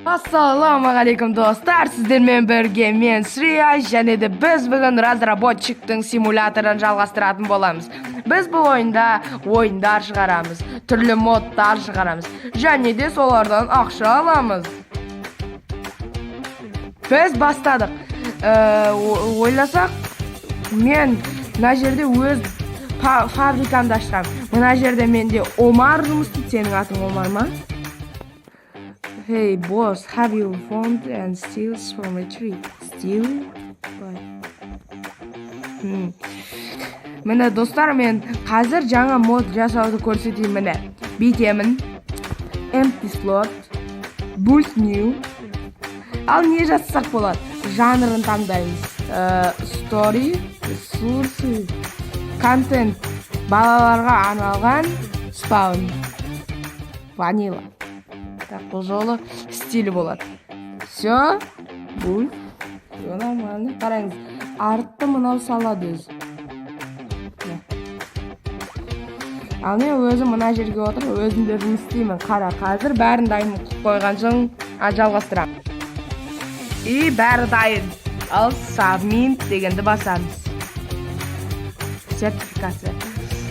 Ассалаумағалейкум достар, сіздермен бірге мен Шрия, және де біз бүгін разработчиктің симуляторын жалғастыратын боламыз. Біз бұл ойындар шығарамыз, түрлі модтар шығарамыз, және де солардан ақша аламыз. Біз бастадық. Ойласақ, мен мына жерде өз фабрикамды ашқам. Мына жерде менде Омар жұмыс істейді. Сенің атың Омар ма? Hey boss, have you found and steals from a tree? Steal? Міне достар, мен қазір жаңа мод жасауды көрсетейін. Міне бүйтемін. Empty slot, boot new. Ал не жазсақ болады? Жанрын таңдаймыз. Story, source, content, балаларға арналған, spawn, vanilla. Так, бұл жолы стилі болады. Все, бұл нормально. Қараңыз, артты мынау салады өзі. Ал мен өзім мына жерге отырып, өзімді жұмыс істеймін. Қара, қазір бәрін дайын қылып қойған соң жалғастырам. И бәрі дайын. Ал submit дегенді басамыз. Сертификация.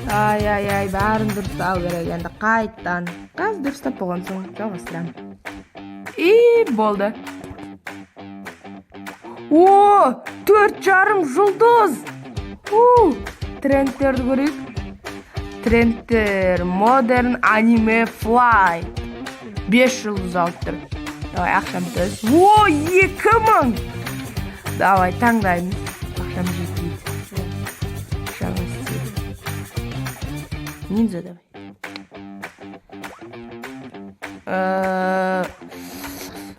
Ай, бәрін дұрыстау керек. Енді қайттан. Қаз дұрыстап болған соң жалғастырам. И болды. О, 4,5 жұлдыз. Трендтерді көрейік. Трендтер, modern anime fly. 5 жұлдыз алып тұр. Давай, ақшам төз. О, 2,000. Давай, таңдаймыз. Ақшам жетейді. Ниндзя давай.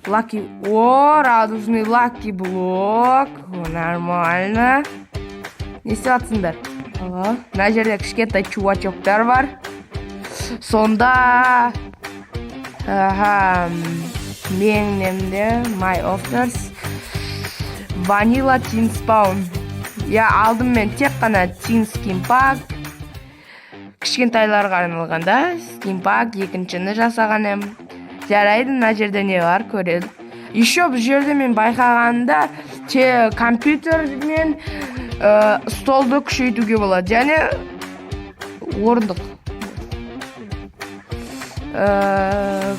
Лаки... О, радужный лаки блок. Нормально. Не істеватсыңдар? Мына жерде кішкентай чувачоктар бар. Сонда... Менің немде My Offers Vanilla Teen Spawn. Алдым мен тек қана Teen Skin Pack. Кішкентайларға арналғанда Steampunk екіншіні жасаған ем. Жарайды, мына жерде не бар көреді. Еще бұл жерде мен байқағанда компьютер мен столды күшейтуге болады. Және орындық.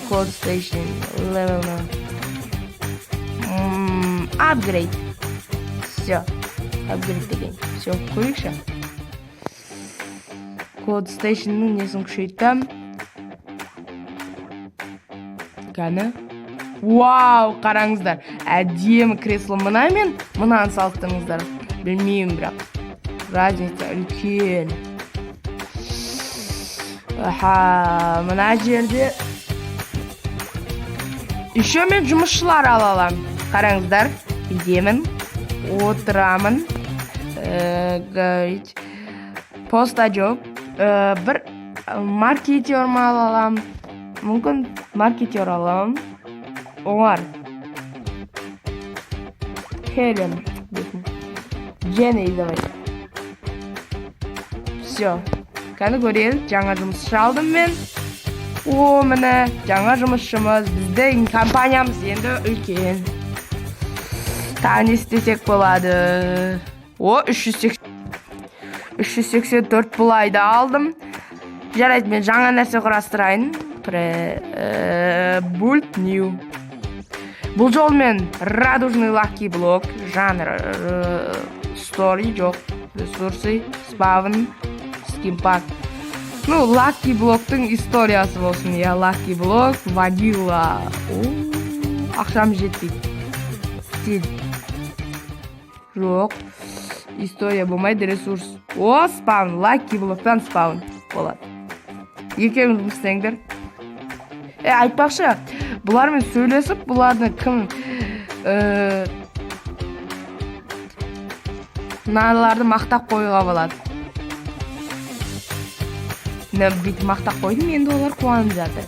Code Station Level Upgrade. Все. Upgrade деген. Все, көрейікші. Code Station'ның несін күшейттім. Кәні. Вау, қараңыздар. Әдемі кресло мұна мен мұнан салыстырыңыздар. Білмеймін бірақ. Разница үлкен. Мұна жерде еще мен жұмысшылар алалам. Қараңыздар. Идемін. Отырамын. Поста жоқ. Бір маркетер ма алалам. Мүмкін маркетер алам. Оңар. Хелен. Дженни давай. Все. Кәні көреді, жаңа жұмысшы алдым мен. О, міне, жаңа жұмысшымыз. Біздің компаниямыз енді үлкен. Тағы істесек болады. О, 384 бұлайды алдым. Жарайды, мен жаңа нәрсе құрастырайын. Boot new. Бұл жол мен радужный лаки блок. Жанр story жоқ. Ресурсы, spawn, skimpak. Лаки блоктың историясы болсын. Лаки блок, vanilla. Ақшам жетпейді. Стиль. Жоқ. История болмайды, ресурс. О, спаун, лаки блоктан спаун болады. Екеуін жұмыстеңдер. Айтпақшы, бұлармен сөйлесіп, бұларды кім мыналарды мақтап қойға болады. Бүйтіп мақтап қойдым, енді олар қуанып жатыр.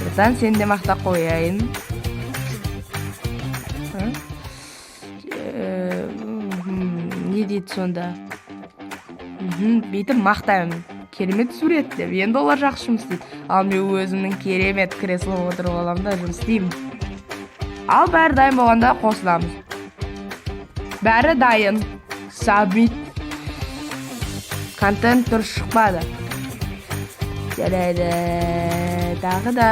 Содан сен де мақтап қойайын. Не дейді сонда? Бүйтіп мақтаймын. Керемет сурет деп. Енді олар жақсы жұмыс істейді. Ал мен өзімнің керемет креслоға отырып аламын да жұмыс істеймін. Al bari dayım bo'lganda qo'shilamiz. Bari dayım. Submit. Content turish chiqmadi. Jaraydi. Tag'ida.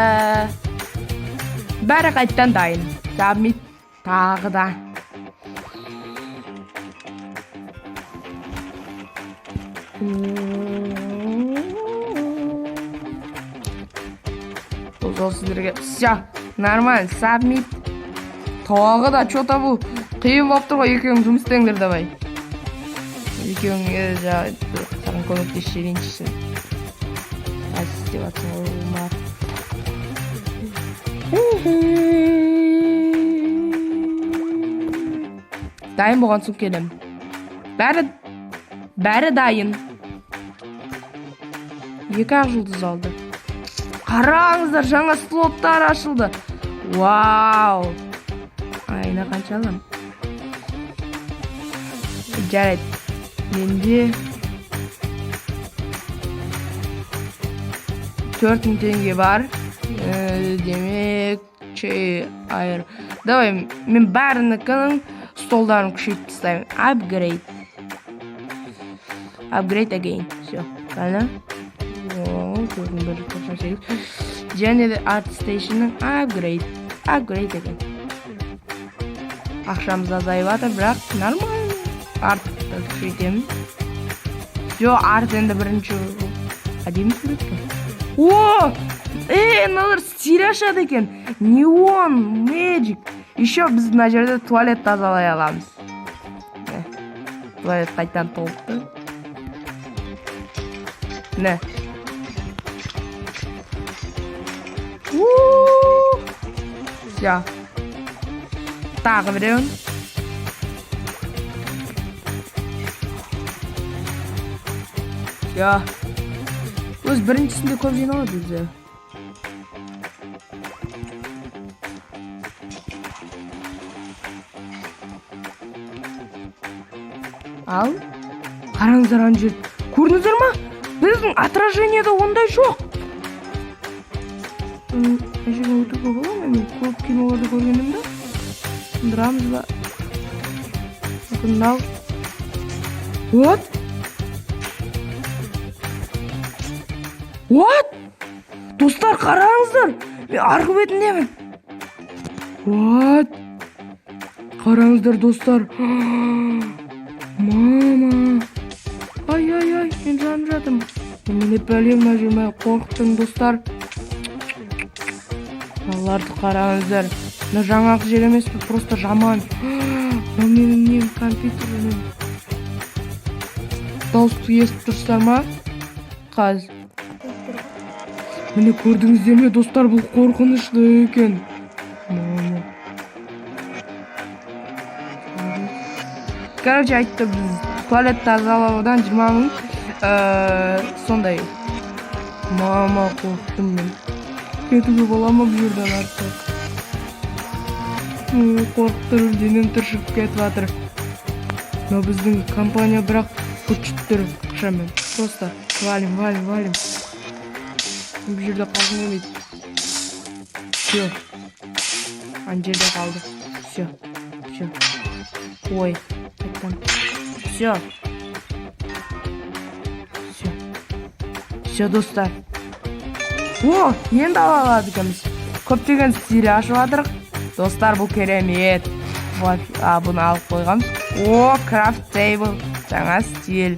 Bari qaytadan dayım. Submit. Tag'ida. Sizlarga все нормально submit. Tog'i da cho'ta bu qiyin bo'lib turib ikkoving жұмыс істеңдер давай. Ikkoving саған көмектесейінші. Істеп Омар. Дайын болған соң келем. Бәрі дайын. 2 жұлдыз алды. Қараңыздар, жаңа слоттар ашылды. Вау! Айна қанша алам? Жарайды. Менде 4000 теңге бар. Демек, айыр. Давай, мен бәрінікінің столдарын күшейіп тастаймын. Upgrade again. Все. Правильно? Және де Art Station'ның upgrade again. Ақшамыз азайып жатыр, бірақ нормально. Арт күшейтемін. Все, арт енді бірінші әдемі сурет екен. О! Мыналар стиль ашады екен. Neon Magic. Еще біз мына жерде туалет тазалай аламыз. Туалет қайтадан толықты. Не? Все. Тағы біреуін. Все. Өз біріншісінде көп жиналады бізде. Ал. Қараңыздар ана жер. Көрдіңіздер ма? Біздің отражениеде ондай жоқ. Әжеге өтуге бола ма? Мен көп киноларды көргенімді. Тұндырамыз ба? Мынау. What? What? Достар, қараңыздар. Мен арғы бетіндемін. What? Қараңыздар, достар. Мама. Ай, мен жанып жатым. Мен пәлем мәжірмей қорқтым, достар. Алларды қараңыздар. Мына жаңағы жер емес, просто жаман. Менің нем компьютерім. Дауысты естіп тұрсыздар ма? Қазір. Міне көрдіңіздер ме, достар, бұл қорқынышты екен. Короче, айтты, біз туалет тазалаудан 20 000 сондай. Мама, қорқтым мен. Кетуге бола ма бұл жерден артық? Қорқып денем түршіп кетіп жатыр. Но біздің компания бірақ күрчіп тұр ақшамен. Просто валим. Бұл жерде қалғым келмейді. Все. Ана жерде қалды. Все. Ой. Все. Все, достар. О, енді ала алады екенбіз. Көптеген стиль ашып жатырық. Достар, бұл керемет. Бұны алып қойғанбыз. О, крафт тейбл. Жаңа стиль.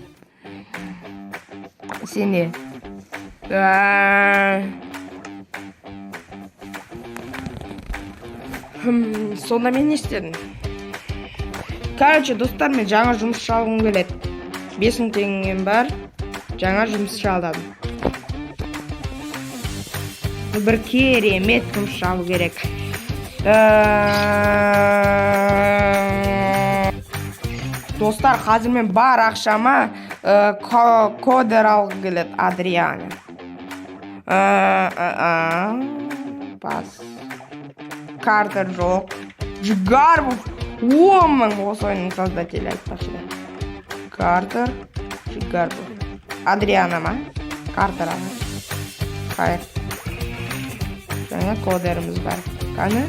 Сене. Сонда мен не істедім? Короче, достар, мен жаңа жұмыс алғым келеді. 5000 теңгем бар. Жаңа жұмыс алдым. Бір керемет жұмыс алу керек. Достар, қазір мен бар ақшама кодер алғым келеді, Адриана. Бас. Картер жоқ. Жигарбов. Омың осы ойының создателі айтпақшы. Картер. Жигарбов. Адриана ма? Картер ама. Қайыр. Жаңа кодеріміз бар. Қаны?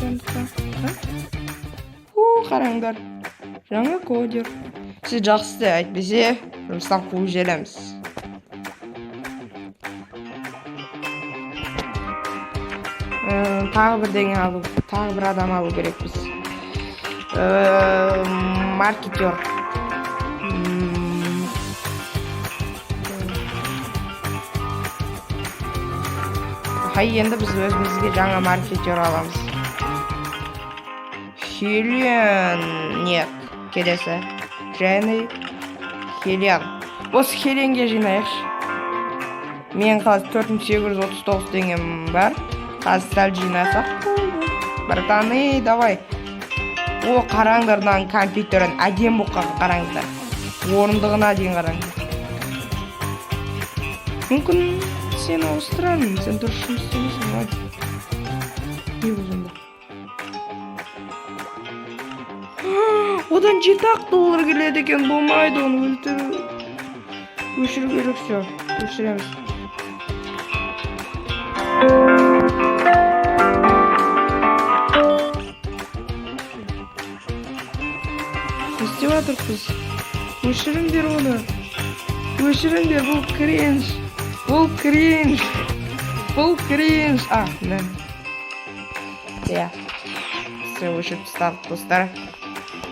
сондықтан. Қараңдар. Жаңа кодер. Сіз жақсы әйтпесе, жұмыстан қуып жібереміз. Тағы бірдеңе алу, тағы бір адам алу керекпіз. Маркетер. Енді біз өзімізге жаңа маркетер аламыз. Хелен, нет, келесі. Дженни, Хелен. Осы Хеленге жинайықшы. Мен қазір 4839 деңем бар. Қазір сәл жинасақ. Братаны, давай. О, қараңдардан компьютерін әдем бұққа қараңдар. Орындығына дейін қараңдар. Мүмкін сені ауыстырамын, сен дұрыс жұмыс істемейсің, не бұзында? Одан $7 келеді екен, болмайды, оны өшіру керек, все, өшіреміз. Не істеп жатырмыз? Өшіріңдер оны. Өшіріңдер, бұл кринж. Бұл кринж. Міне. Иә. Все өшіріп тастадық, достар.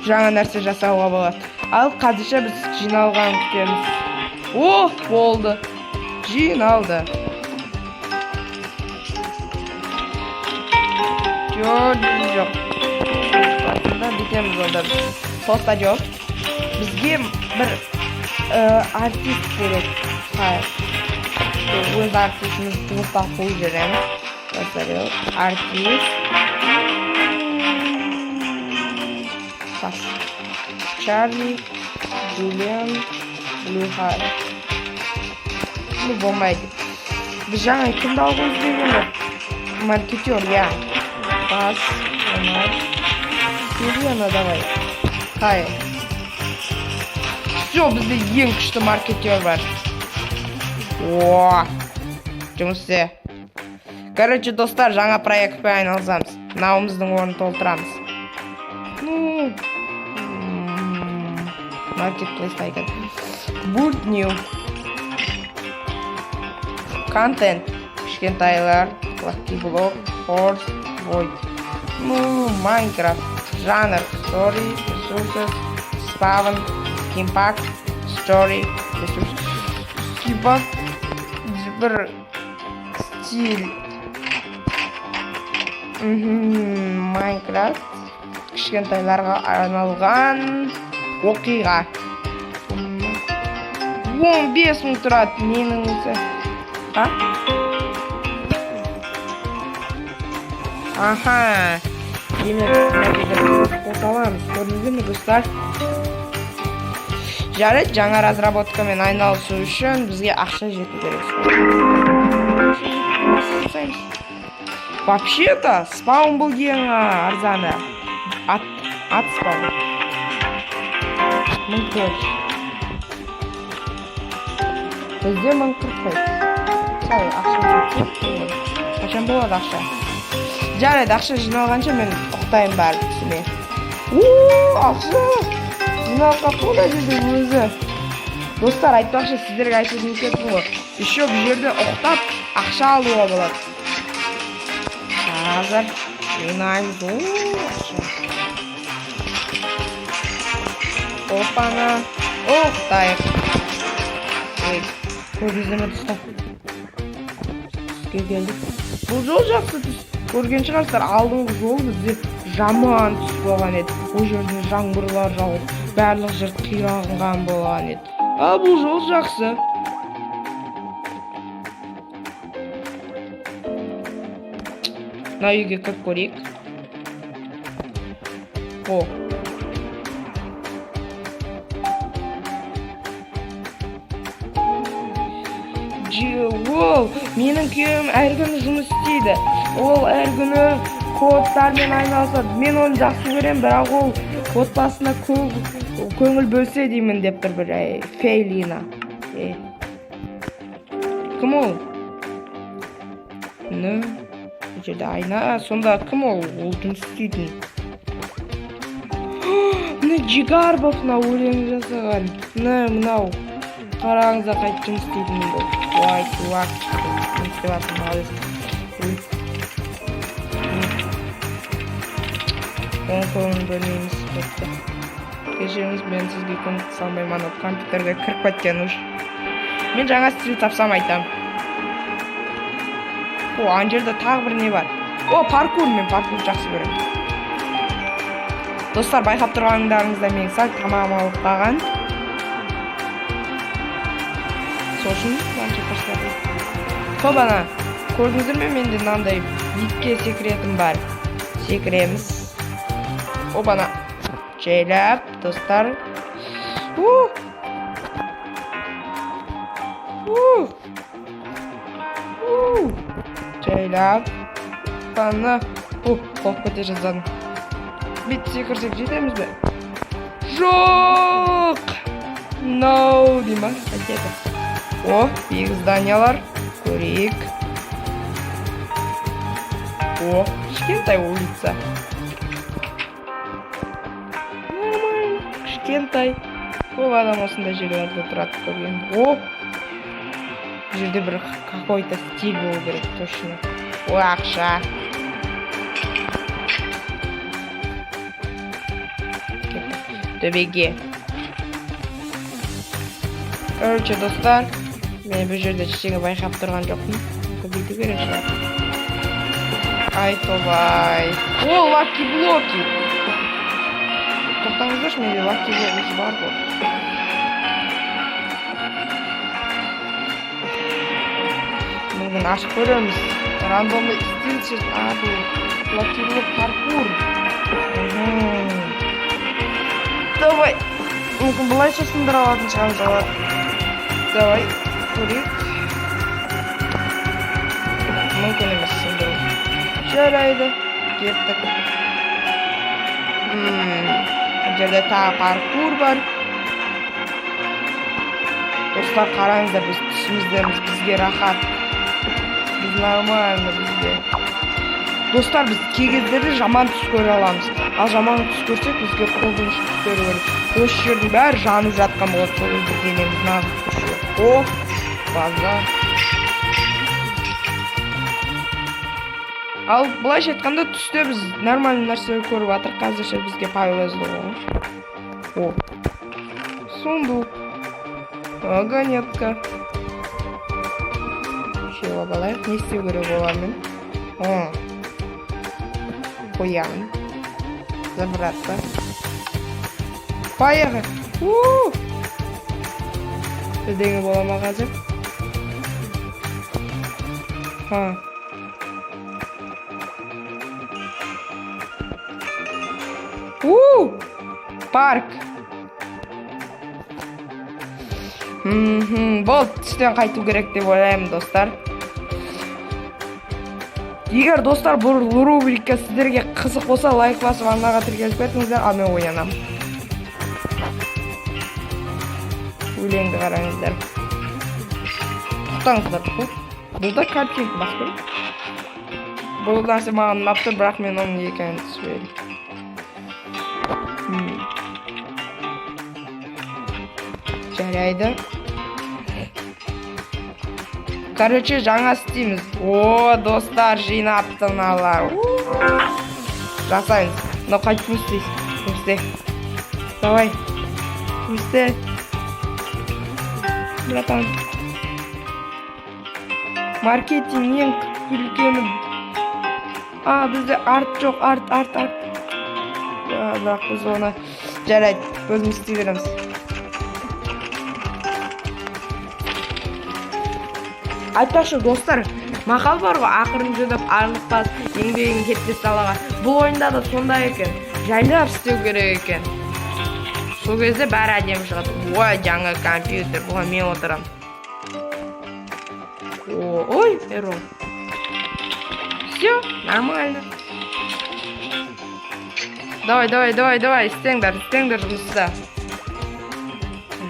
Жаңа нәрсе жасауға болады. Ал қазірше біз жиналған күтеміз. О, болды. Жиналды. Жоқ. Бітеміз онда. Поста жоқ. Бізге бір артист керек. Өз артистімізді жұмыстан қуып жүреміз. Артист. Чарли, Джулиан, Блюхар. Болмайды. Біз жаңа кімді алғымыз келгенде? Маркетер, я. Бас, онай. Джулиана, давай. Хай. Все, бізде ең күшті маркетер бар. О, жұмысы. Короче, достар, жаңа проектпен айналысамыз. Науымыздың орнын толтырамыз. Marketplace тайған. Boot new. Content. Кішкентайлар. Lucky Block. Horse. Void. Minecraft. Жанр. Story. Resources. Spawn. Impact. Story. Resources. Impact. Бір стиль. Minecraft. Кішкентайларға арналған оқиға. 15.000 тұрады менің өзі. Аха. Демек, қосаламыз. Көрдіңіздер ме, достар? Жарайды, жаңа разработкамен айналысу үшін бізге ақша жету керек. Вообще-то, спаун бұл ең арзаны. Ат спаун. 1400. Бізде 1045. Сай, ақша жетсе. Қашан болады ақша? Жарайды, ақша жиналғанша мен ұқтайын бәрі түсіме. Ақша! Жиналға қолда жеді өзі. Достар, айтпақшы, сіздерге айтудың кетті ғой. Еще бұл жерде ұқтап, ақша алуға болады. Қазір жинаймыз. Ақша. Опана. Ұқтайық. Көргізіме тұстап. Түске келдік. Бұл жол жақсы түс. Көрген шығарсыздар, алдыңғы жол бізде жаман түс болған еді. Бұл жерде жаңбырлар жауып, барлық жер қирағанған болған еді. Ал бұл жол жақсы. Мына үйге кіріп көрейік. О. Ол, менің күйеуім әр күні жұмыс істейді. Ол әр күні кодтармен айналысады. Мен оны жақсы көрем, бірақ ол отбасына көңіл бөлсе деймін деп тұр бір Фейлина. Кім ол? бұл жерде айна. Сонда кім ол? Ол жұмыс істейтін. Мына Жигарбов мына өлең жасаған. Мынау. Қараңыздар қайтып жұмыс істейтін бұл. Ой, чувак. Не істеп жатырсың, молодец. Қолын бөлмейміз. Кешіріңіз, мен сізге көмек салмаймын, компьютерге кіріп кеткен уж. Мен жаңа стиль тапсам айтам. О, ана жерде тағы бір не бар. О, паркур, мен паркур жақсы көремін. Достар, байқап тұрғандарыңызда мен сәл тамағым алып қалған. Сосын, мынанша көрсетеді. Хоп, ана, көрдіңіздер ме, менде мынандай биікке секіретім бар. Секіреміз. Оп, ана, жайлап, достар. Жайлап. Бана. Қолып кете жаздадым. Бит секірсек жетеміз бе? Жоқ! No, дейма, қайтеді. О, биік зданиялар. Көрейік. О, кішкентай улица. Нормально, кішкентай. Ол адам осындай жерлерде тұрады көрген. О, жерде бір какой-то стиль болу керек, точно. О, ақша. Төбеге. Короче, достар, мен бұл жерде ештеңе байқап тұрған жоқпын. Көбейту керек шығар. Ай, тобай. О, лаки блоки. Тоқтаңыздаршы, менде лаки блоки бар ғой. Бүгін ашып көреміз. Рандомды стилсіз. Бұл лаки блок паркур. Давай. Мүмкін бұлайша сындыра алатын шығамыз алар. Давай. Көрейік. Мүмкін емес сындыру. Жарайды. Кеттік. Жерде тағы паркур бар. Достар, қараңыздар, біз түсіміздеміз, бізге рахат. Біз нормально бізге. Достар, біз кей кездерде жаман түс көре аламыз. Ал жаман түс көрсек, бізге қолдың түстері көріп. Осы жердің бәрі жанып жатқан болады, сол кезде денеміз нағып тұршы. О, базар. Ал былайша айтқанда түсте біз нормальный нәрсе көріп жатыр. Қазірше бізге повезло. О, сундук. Вагонетка. Шева балайық, не істеу керек оламын. О, қоямын. Забраться. Поехали. Бірдеңе бола ма қазір? Парк. Болды, түстен қайту керек деп ойлаймын, достар. Егер достар бұл рубрика сіздерге қызық болса, лайк басып арнаға тіркеліп кетіңіздер, ал мен оянам. Өлеңді қараңыздар. Тоқтаңыздар. Бұл да картинка бақтыр. Бұл нәрсе маған ұнап тұр, бірақ мен оның екенін түсінбедім. Жарайды. Короче, жаңа істейміз. О, достар, жинапты мыналар. Жасаймыз. Но қайтып өстейсіз. Давай. Өсте. Братан. Маркетинг үлкені. Бізде арт жоқ, арт. Бірақ біз оны жарайды. Өзіміз істей береміз. Айтпақшы, достар, мақал бар ғой, ақырын жөдіп, арлықпас, еңбегін кетпес далаға. Бұл ойында да сондай екен. Жайлап істеу керек екен. Сол кезде бәрі әдемі шығады. Ой, жаңа компьютер, бұған мен отырам. Ой, эррор. Все, нормально. Давай, істеңдер жұмыста.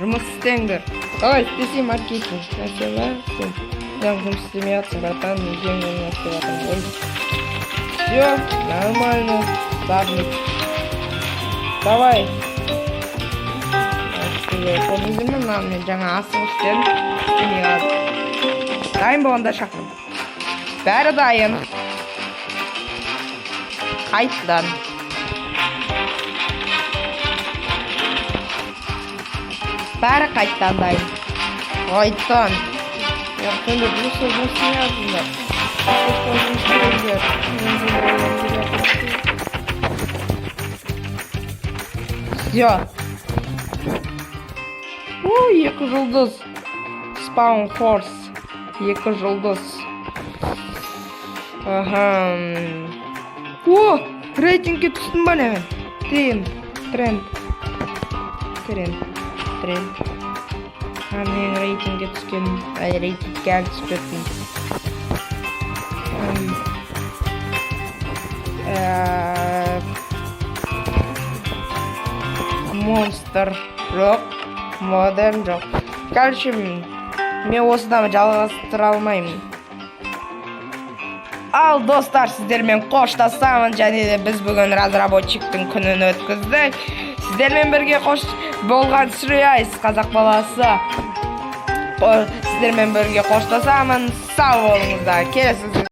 Жұмыс істеңдер. Давай, істесей маркетинг. Нәрсе бар? Сен жұмыс істемей жатсың, братан, неге мен істеп жатырмын. Все, нормально. Сабмит. Давай. Полезіммен мен жаңа асығыштен істемей қалдым. Дайын болғанда шақырым. Бәрі дайын. Қайтадан. Бәрі қайтадан дайын. Қайтадан. Яқтында бұсы язында. Все. Екі жұлдыз. Spawn Force. Екі жұлдыз. Рейтингке түстім ба немен? Тренд. Мен рейтингке түскен. Рейтингке әлі түспетін. Monster жоқ. Modern жоқ. Короче, мен осыдан жалғастыра алмаймын. Ал достар, сіздермен қоштасамын, және де біз бүгін разработчиктің күнін өткіздік. Сіздермен бірге қош болған Сүрейайс қазақ баласы. Сіздермен бірге қоштасамын. Сау болыңыздар. Келесі